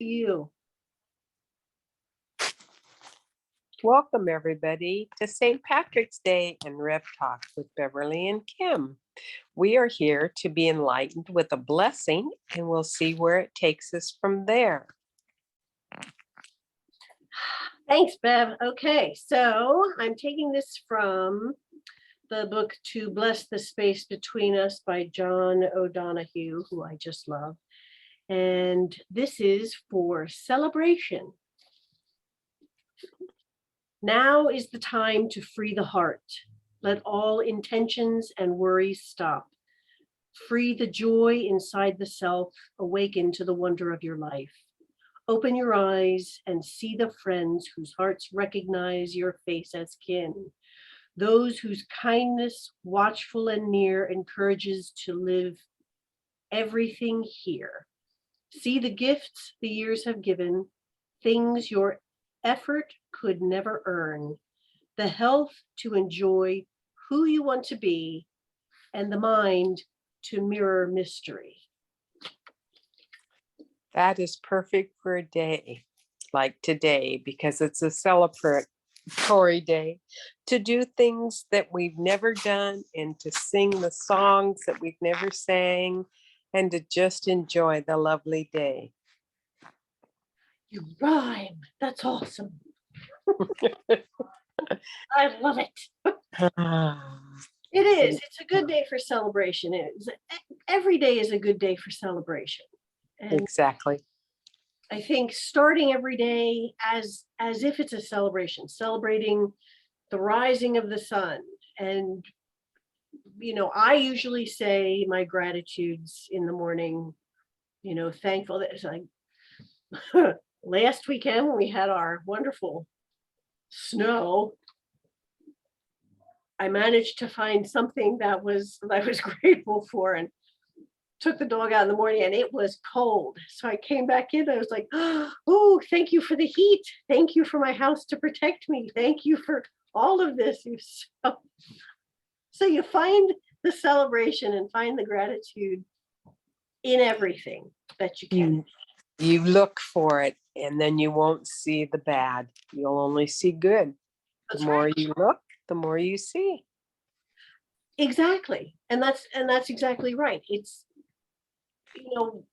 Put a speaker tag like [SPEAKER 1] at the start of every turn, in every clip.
[SPEAKER 1] You.
[SPEAKER 2] Welcome, everybody, to St. Patrick's Day and Rev Talk with Beverly and Kim. We are here to be enlightened with a blessing, and we'll see where it takes us from there.
[SPEAKER 1] Thanks, Bev. Okay, so I'm taking this from the book To Bless the Space Between Us by John O'Donohue, who I just love. And this is for celebration. Now is the time to free the heart. Let all intentions and worries stop. Free the joy inside the self, awaken to the wonder of your life. Open your eyes and see the friends whose hearts recognize your face as kin. Those whose kindness, watchful and near, encourages to live everything here. See the gifts the years have given, things your effort could never earn, the health to enjoy who you want to be, and the mind to mirror mystery.
[SPEAKER 2] That is perfect for a day like today, because it's a celebratory day to do things that we've never done and to sing the songs that we've never sang and to just enjoy the lovely day.
[SPEAKER 1] You rhyme. That's awesome. I love it. It is. It's a good day for celebration. Every day is a good day for celebration. And
[SPEAKER 2] exactly.
[SPEAKER 1] I think starting every day as if it's a celebration, celebrating the rising of the sun. And, I usually say my gratitudes in the morning, thankful that it's like last weekend when we had our wonderful snow, I managed to find something that I was grateful for, and took the dog out in the morning, and it was cold. So I came back in. I was like, oh, thank you for the heat. Thank you for my house to protect me. Thank you for all of this. So you find the celebration and find the gratitude in everything that you can.
[SPEAKER 2] You look for it, and then you won't see the bad. You'll only see good.
[SPEAKER 1] That's
[SPEAKER 2] the more
[SPEAKER 1] right.
[SPEAKER 2] you look, the more you see.
[SPEAKER 1] Exactly. And that's exactly right. It's,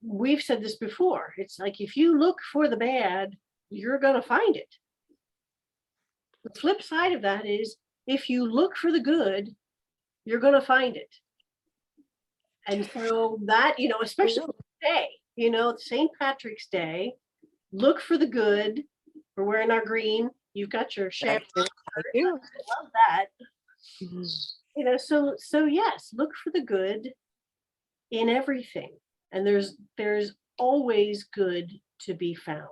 [SPEAKER 1] we've said this before. It's like, if you look for the bad, you're going to find it. The flip side of that is, if you look for the good, you're going to find it. And so that, especially today, St. Patrick's Day, look for the good. We're wearing our green. You've got your share.
[SPEAKER 2] I do.
[SPEAKER 1] I love that. Mm-hmm. So yes, look for the good in everything. And there's always good to be found.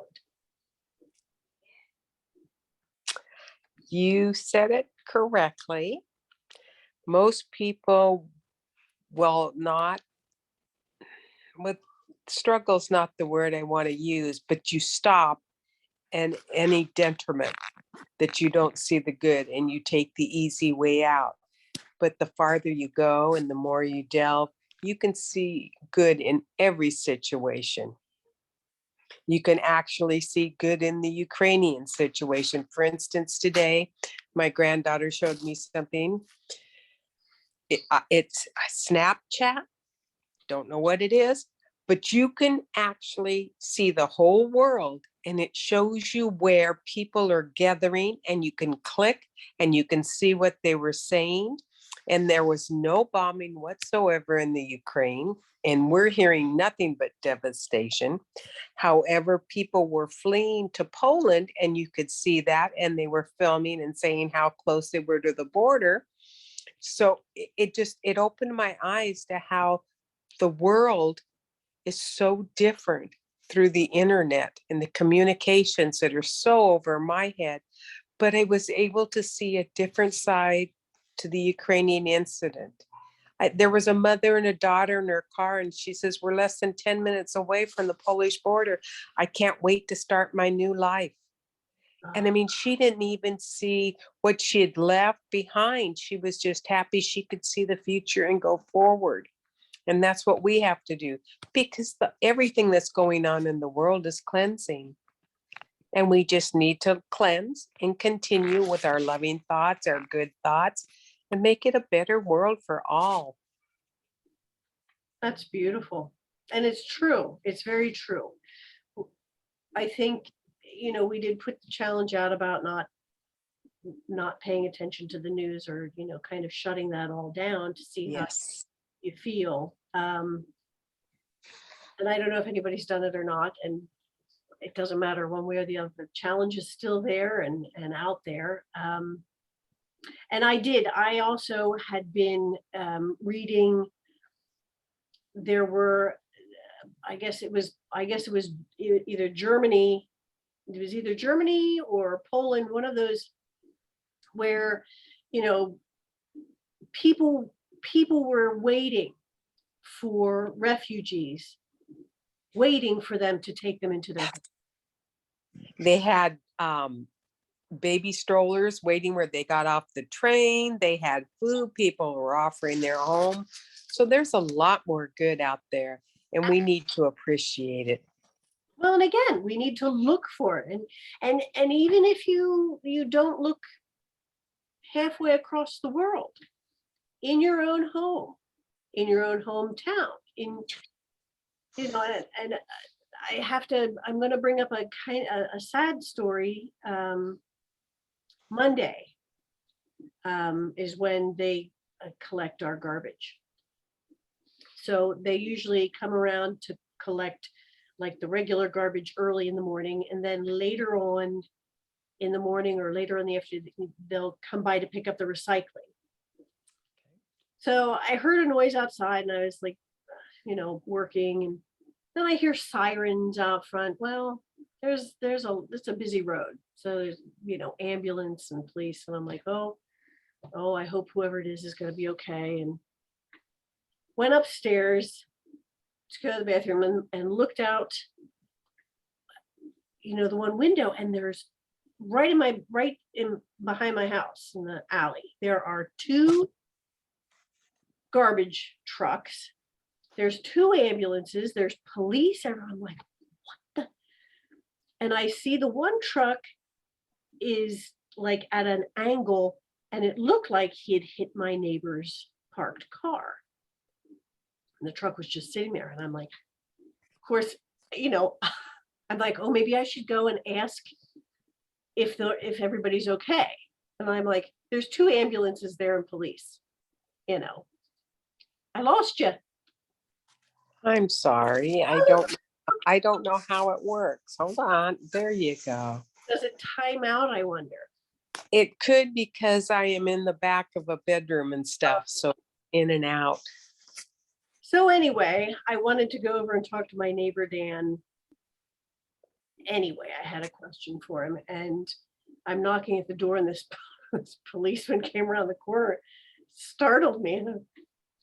[SPEAKER 2] You said it correctly. Most people will not, with struggle's not the word I want to use, but you stop and any detriment that you don't see the good and you take the easy way out. But the farther you go and the more you delve, you can see good in every situation. You can actually see good in the Ukrainian situation. For instance, today, my granddaughter showed me something. It's a Snapchat. Don't know what it is, but you can actually see the whole world, and it shows you where people are gathering, and you can click and you can see what they were saying. And there was no bombing whatsoever in the Ukraine, and we're hearing nothing but devastation. However, people were fleeing to Poland, and you could see that, and they were filming and saying how close they were to the border. So it opened my eyes to how the world is so different through the internet and the communications that are so over my head. But I was able to see a different side to the Ukrainian incident. There was a mother and a daughter in her car, and she says, we're less than 10 minutes away from the Polish border. I can't wait to start my new life. And I mean, she didn't even see what she had left behind. She was just happy she could see the future and go forward. And that's what we have to do, because everything that's going on in the world is cleansing. And we just need to cleanse and continue with our loving thoughts, our good thoughts, and make it a better world for all.
[SPEAKER 1] That's beautiful. And it's true. It's very true. I think, we did put the challenge out about not paying attention to the news, or, kind of shutting that all down to see how
[SPEAKER 2] Yes.
[SPEAKER 1] you feel. And I don't know if anybody's done it or not. And it doesn't matter one way or the other. The challenge is still there and out there. And I also had been reading. There were, I guess it was either Germany. It was either Germany or Poland, one of those where, people were waiting for refugees, waiting for them to take them into their home.
[SPEAKER 2] They had baby strollers waiting where they got off the train. They had food. People were offering their home. So there's a lot more good out there, and we need to appreciate it.
[SPEAKER 1] Well, and again, we need to look for it. And even if you don't look halfway across the world, in your own home, in your own hometown, and I'm going to bring up a sad story. Monday is when they collect our garbage. So they usually come around to collect like the regular garbage early in the morning, and then later on in the morning or later in the afternoon, they'll come by to pick up the recycling. So I heard a noise outside, and I was like, working, and then I hear sirens out front. Well, it's a busy road. So there's, ambulance and police. And I'm like, oh, I hope whoever it is going to be okay. And went upstairs to go to the bathroom and looked out, the one window, and there's right in behind my house in the alley, there are 2 garbage trucks. There's 2 ambulances. There's police. And I'm like, what the? And I see the one truck is like at an angle, and it looked like he had hit my neighbor's parked car. And the truck was just sitting there. And I'm like, of course, I'm like, oh, maybe I should go and ask if everybody's okay. And I'm like, there's 2 ambulances there and police. I lost you.
[SPEAKER 2] I'm sorry. I don't know how it works. Hold on. There you go.
[SPEAKER 1] Does it time out, I wonder?
[SPEAKER 2] It could, because I am in the back of a bedroom and stuff. So in and out.
[SPEAKER 1] So anyway, I wanted to go over and talk to my neighbor, Dan. Anyway, I had a question for him, and I'm knocking at the door, and this policeman came around the corner, startled me.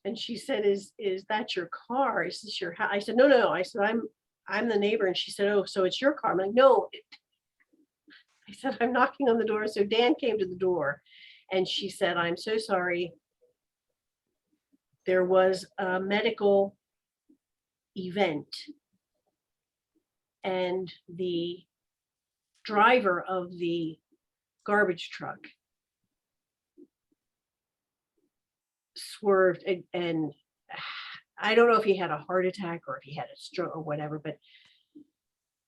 [SPEAKER 1] And she said, is that your car? Is this your house? I said, no. I said, I'm the neighbor. And she said, oh, so it's your car. I'm like, no. I said, I'm knocking on the door. So Dan came to the door, and she said, I'm so sorry. There was a medical event, and the driver of the garbage truck swerved, and I don't know if he had a heart attack or if he had a stroke or whatever, but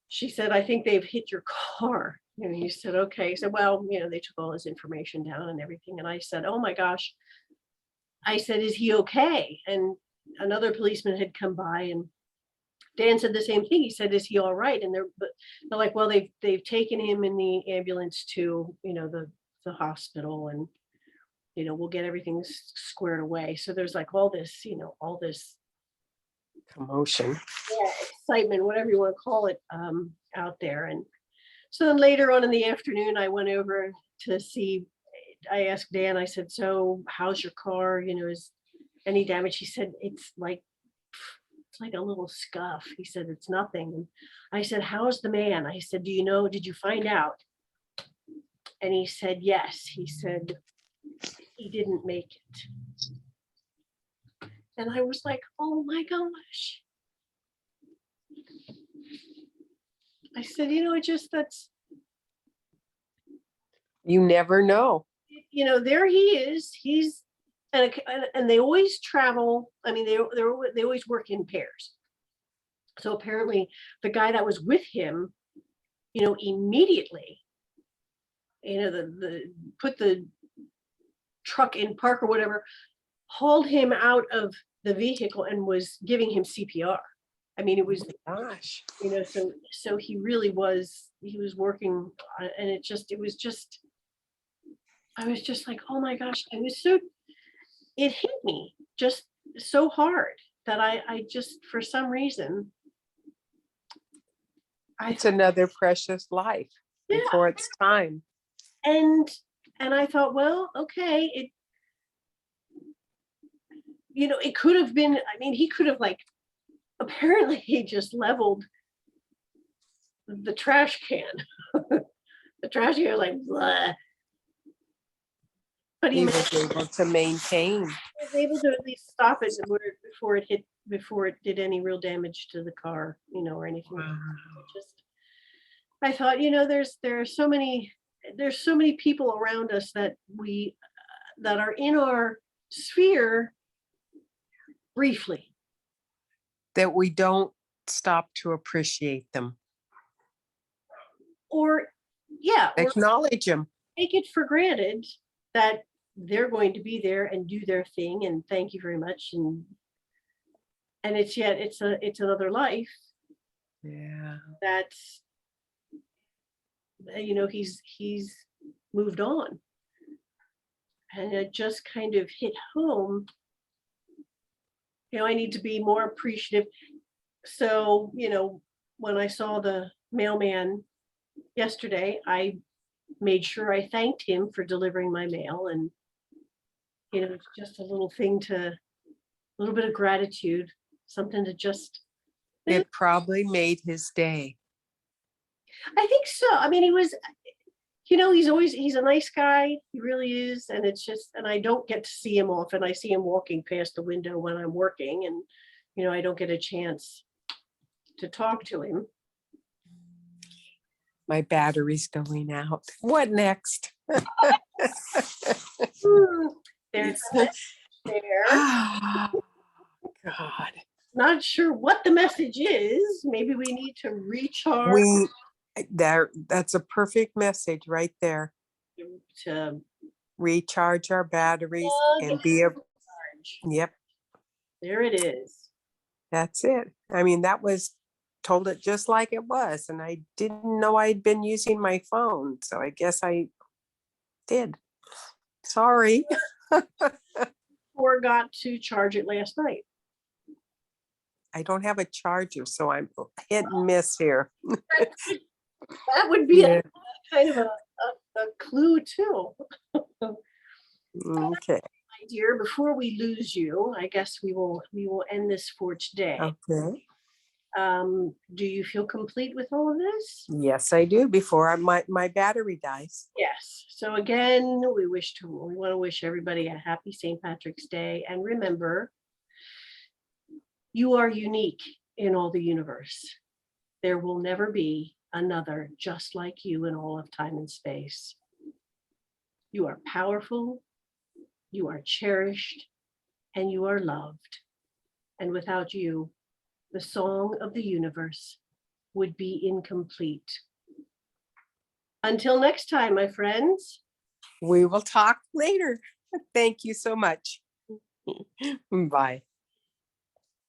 [SPEAKER 1] she said, I think they've hit your car. And he said, okay. He said, well, they took all his information down and everything. And I said, oh my gosh. I said, is he okay? And another policeman had come by, and Dan said the same thing. He said, is he all right? And they're like, well, they've taken him in the ambulance to, the hospital, and, we'll get everything squared away. So there's like all this, all this
[SPEAKER 2] commotion,
[SPEAKER 1] excitement, whatever you want to call it, out there. And so then later on in the afternoon, I went over to see, I asked Dan, I said, so how's your car? Is any damage? He said, it's like a little scuff. He said, it's nothing. And I said, how's the man? I said, did you find out? And he said, yes. He said, he didn't make it. And I was like, oh my gosh. I said,
[SPEAKER 2] You never know.
[SPEAKER 1] there he is. And they always travel. I mean, they always work in pairs. So apparently the guy that was with him, immediately, the put the truck in park or whatever, hauled him out of the vehicle and was giving him CPR. I mean, it was,
[SPEAKER 2] Gosh.
[SPEAKER 1] so he was working, and it was just, I was just like, oh my gosh, it hit me just so hard that I just, for some reason,
[SPEAKER 2] It's another precious life
[SPEAKER 1] yeah.
[SPEAKER 2] before it's time.
[SPEAKER 1] And I thought, well, okay, it could have been, I mean, he could have, like, apparently he just leveled the trash can. The trash can was like, blah. But
[SPEAKER 2] He was able to maintain.
[SPEAKER 1] He was able to at least stop it before it did any real damage to the car, or anything.
[SPEAKER 2] Wow.
[SPEAKER 1] I thought, there's so many people around us that are in our sphere briefly,
[SPEAKER 2] that we don't stop to appreciate them.
[SPEAKER 1] Or
[SPEAKER 2] acknowledge them.
[SPEAKER 1] Take it for granted that they're going to be there and do their thing, and thank you very much, and it's another life.
[SPEAKER 2] Yeah.
[SPEAKER 1] That's, he's moved on, and it just kind of hit home. I need to be more appreciative. So, when I saw the mailman yesterday, I made sure I thanked him for delivering my mail, and it's just a little bit of gratitude, something to just.
[SPEAKER 2] It probably made his day.
[SPEAKER 1] I think so. I mean, he's a nice guy. He really is. And it's just, and I don't get to see him often. I see him walking past the window when I'm working, and, I don't get a chance to talk to him.
[SPEAKER 2] My battery's going out. What next?
[SPEAKER 1] There's there.
[SPEAKER 2] God.
[SPEAKER 1] Not sure what the message is. Maybe we need to recharge.
[SPEAKER 2] That's a perfect message right there.
[SPEAKER 1] To
[SPEAKER 2] recharge our batteries and be a yep.
[SPEAKER 1] There it is.
[SPEAKER 2] That's it. I mean, that was told it just like it was, and I didn't know I'd been using my phone, so I guess I did. Sorry.
[SPEAKER 1] Or got to charge it last night.
[SPEAKER 2] I don't have a charger, so I'm hit and miss here.
[SPEAKER 1] That would be a kind of a clue too.
[SPEAKER 2] Okay.
[SPEAKER 1] My dear, before we lose you, I guess we will end this for today.
[SPEAKER 2] Okay.
[SPEAKER 1] Do you feel complete with all of this?
[SPEAKER 2] Yes, I do. Before my battery dies.
[SPEAKER 1] Yes. So again, we want to wish everybody a happy St. Patrick's Day, and remember, you are unique in all the universe. There will never be another just like you in all of time and space. You are powerful, you are cherished, and you are loved. And without you, the song of the universe would be incomplete. Until next time, my friends.
[SPEAKER 2] We will talk later. Thank you so much. Bye.